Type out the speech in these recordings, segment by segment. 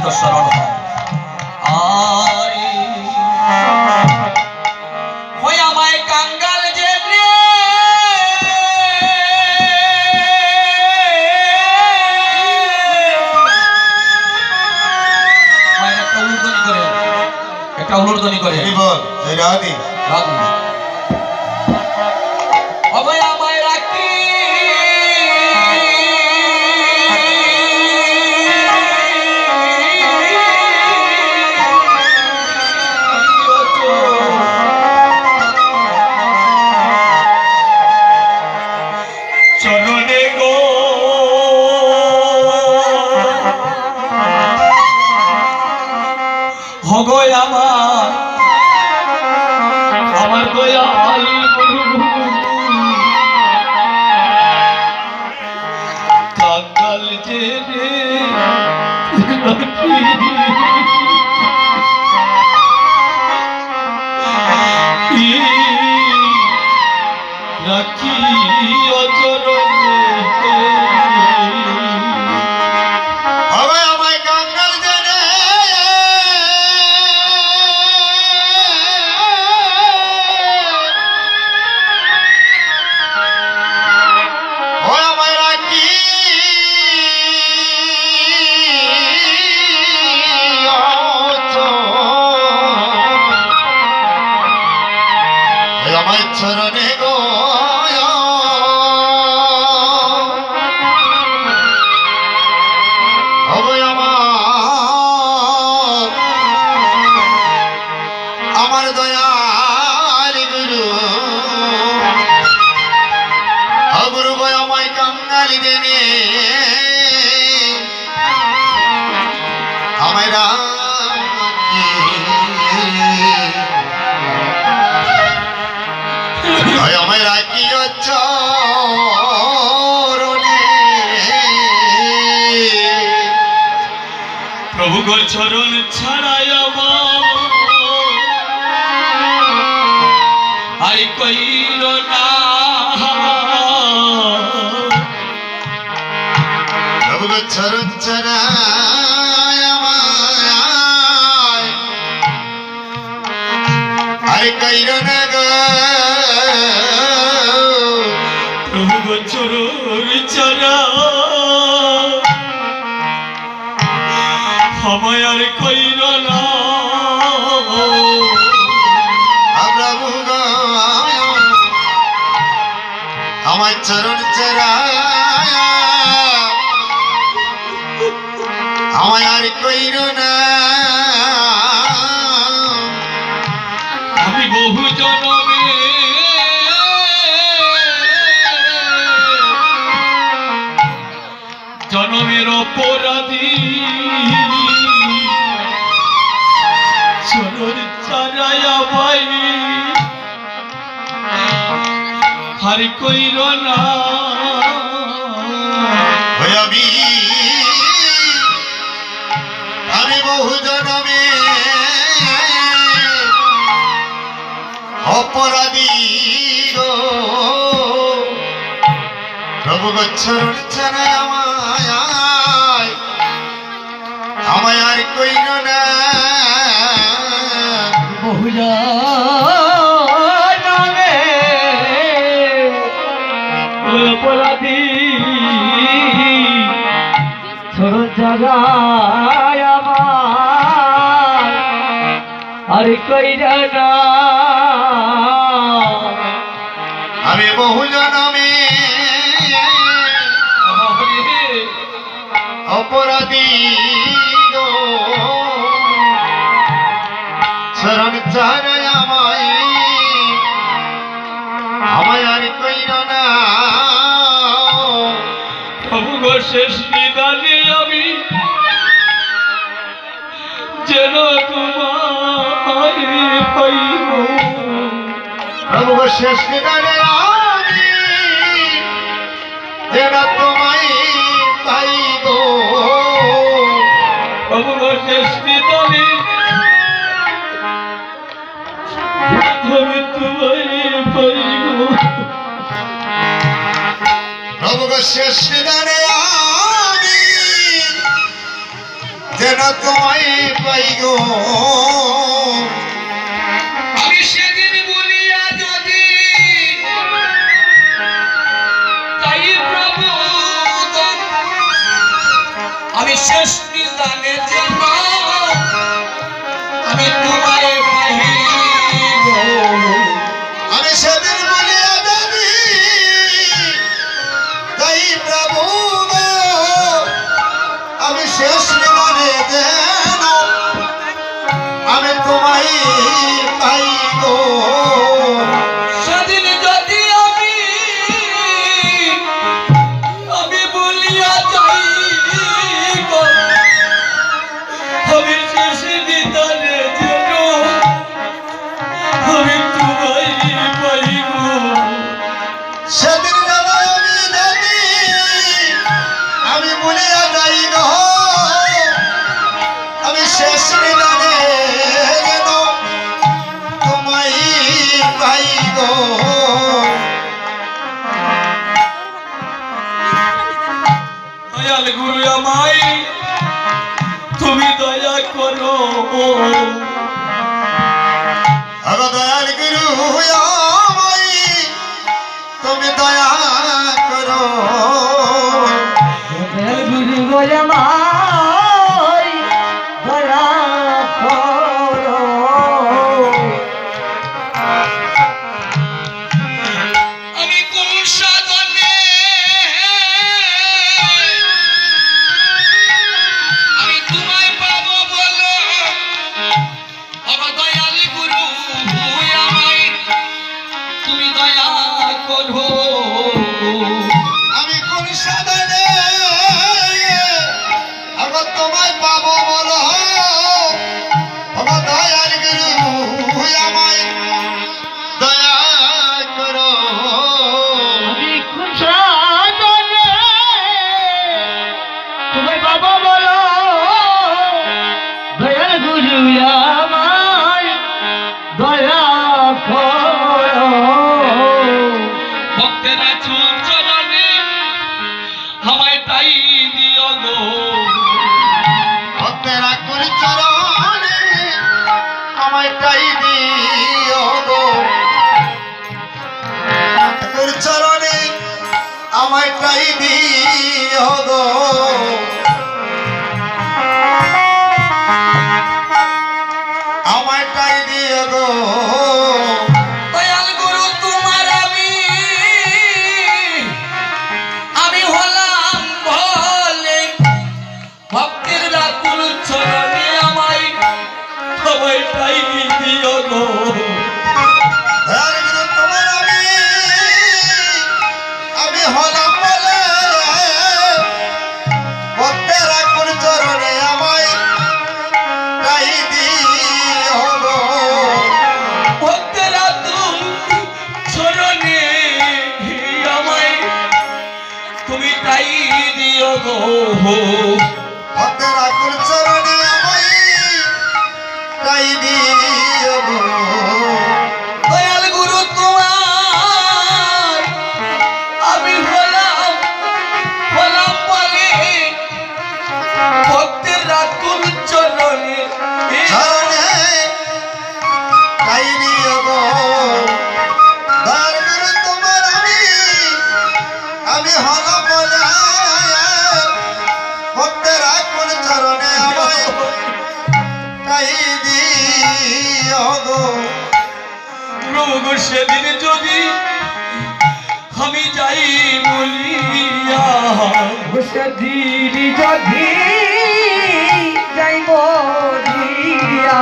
গোবিন্দ শরণ হয়। ওই আমায় কাঙ্গাল যে একটা উলুরধ্বনি করে রাধি অভয় আমায় রাখি চরণে গো হগয় আমার দয়াল কাঙ্গাল যে রে রাখি অচরণে চরণে গো আমার দয়াল গুরু গুরু গো আমায় কাঙ্গালি দেনে আমায় আমায় রাখিও চরণে প্রভু গো চরণ ছাড়াই আর কইল না প্রভু গো চরণ ছাড়াই আর কইল না গো প্রভু গো চরণ ছাড়া আমায় আর কইল না প্রভু গো আমার চরণ ছাড়াই আমায় আর কইল না আমি বহু জনমে জনমের অপরাধী চরণ ছাড়াইয়া ভাই হারি কইর না আমি বহু জনমে অপরাধী গো প্রভু গো চরণ ছাড়াই আমায় আর কইল না বহু জনমে অপরাধী চরণ ছাড়াই আমার আর কইর না আমি বহু জনমে অপরাধী গো চরণ ছাড়াই আমায় আর কইল না প্রভু গো শেষ নিদানে আমি যেন তোমায় পাইব প্রভু গো শেষ নিদানে আমি যেন তোমায় পাইব প্রভু গো শেষ নিদানে আমি তোমায় পাইব প্রভু গো শেষ নিদানে আমি যেন তোমায় পাই গো। আমি সেদিন বলিয়া যদি তাই প্রভু আমি শেষ নিদানের জন্য আমি তোমায় পাইব। আমি সেদিন বলিয়া যাবি তাই প্রভু গো, আমি শেষ নিদানে যেন আমি তোমায় পাই গো। সেদিন যদি আমি বলিয়া যাই গো, আমি শেষ নিদানে যেন আমি তোমায় পাইব। সেদিন যেন আমি জানি আমি বলিয়া যাই গো, আমি শেষ নিদানে যেন তোমায় পাই গো। দয়াল গুরু আমায় তুমি দয়া করো। আগো দয়াল গুরু আমায় তুমি দয়া করো। গুরু গোলামাই দয়া করো। আমি কোন সাধনে আমি তোমায় পাবো বলো, দয়াল গুরু আমায় তুমি দয়া করো। আমি কোন সাধনে আগো তোমায় পাবো বলো, আগো দয়াল গুরু আমায় দয়া করো। আমি কোন সাধনে তোমায় বাবা বলো, দয়াল গুরু আমায় দয়া করো। ভক্তেরা চরণে আমায় তাই দিও গো। ভক্তেরা কুল চরণে আমায় তাই দিও গো। কুল চরণে আমায় তাই দিও গো। আমায় তাই দিও গো। দয়াল গুরু তোমার আমি হলাম ভোলে, ভক্তের রাকুল চরণে আমায় সবাই তাই দিও গো। দয়াল গুরু তোমার আমি হলাম বলে, ভক্তেরা কুল চরণে আমায় তাই দিও গো। ভক্তের রাকুল চরণে আমায় তুমি তাই দিও গো। ভক্তেরা কুল চরণে আমায় তাই দিও গো। দয়াল গুরু তোমার আমি হলাম বলে, ভক্তের রাকুল চরণে চরণে তাই দিও গো। দয়াল গুরু তোমার আমি হলাম বলে, ভক্তেরা কুল চরণে আমায় তাই দিও গো। প্রভু সেদিন যদি আমি যাই বলিয়া, সেদিন যদি যাইব দিয়া,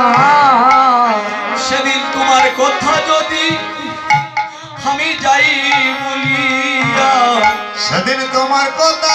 সেদিন তোমার কথা যদি আমি যাই বলিয়া, সেদিন তোমার কথা